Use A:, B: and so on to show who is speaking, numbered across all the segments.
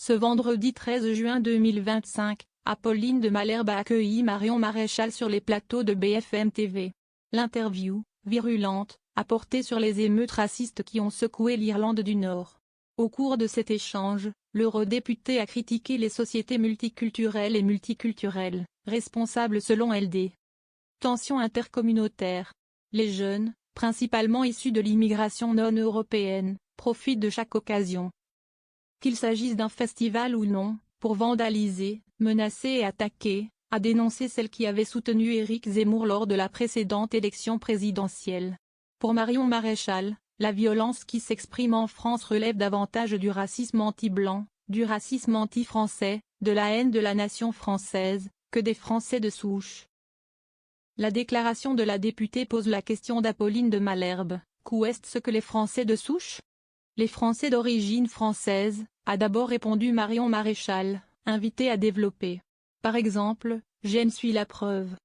A: Ce vendredi 13 juin 2025, Apolline de Malherbe a accueilli Marion Maréchal sur les plateaux de BFM TV. L'interview, virulente, a porté sur les émeutes racistes qui ont secoué l'Irlande du Nord. Au cours de cet échange, l'eurodéputée a critiqué les sociétés multiculturelles et multiculturelles, responsables selon elle des tensions intercommunautaires. Les jeunes, principalement issus de l'immigration non européenne, profitent de chaque occasion, qu'il s'agisse d'un festival ou non, pour vandaliser, menacer et attaquer, a dénoncé celle qui avait soutenu Éric Zemmour lors de la précédente élection présidentielle. Pour Marion Maréchal, la violence qui s'exprime en France relève davantage du racisme anti-blanc, du racisme anti-français, de la haine de la nation française, que des Français de souche. La déclaration de la députée pose la question d'Apolline de Malherbe. Qu'est-ce que les Français de souche? Les Français d'origine française, a d'abord répondu Marion Maréchal, invitée à développer. Par exemple, j'en suis la preuve.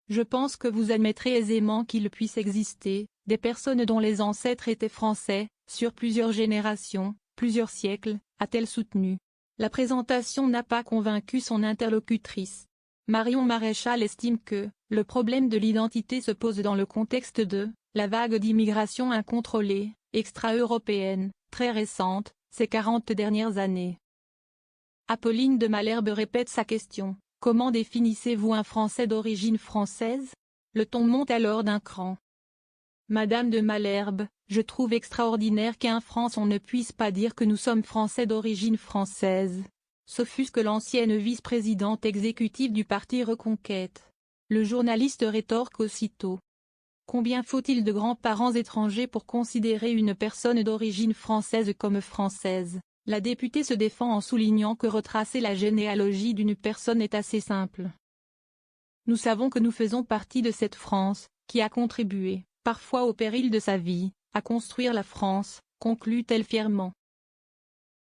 A: Je pense que vous admettrez aisément qu'il puisse exister des personnes dont les ancêtres étaient français, sur plusieurs générations, plusieurs siècles, a-t-elle soutenu. La présentation n'a pas convaincu son interlocutrice. Marion Maréchal estime que le problème de l'identité se pose dans le contexte de la vague d'immigration incontrôlée, extra-européenne, très récente, ces 40 dernières années. Apolline de Malherbe répète sa question. Comment définissez-vous un Français d'origine française? Le ton monte alors d'un cran. Madame de Malherbe, je trouve extraordinaire qu'en France on ne puisse pas dire que nous sommes Français d'origine française. S'offusque l'ancienne vice-présidente exécutive du parti Reconquête. Le journaliste rétorque aussitôt. Combien faut-il de grands-parents étrangers pour considérer une personne d'origine française comme française? La députée se défend en soulignant que retracer la généalogie d'une personne est assez simple. Nous savons que nous faisons partie de cette France, qui a contribué, parfois au péril de sa vie, à construire la France, conclut-elle fièrement.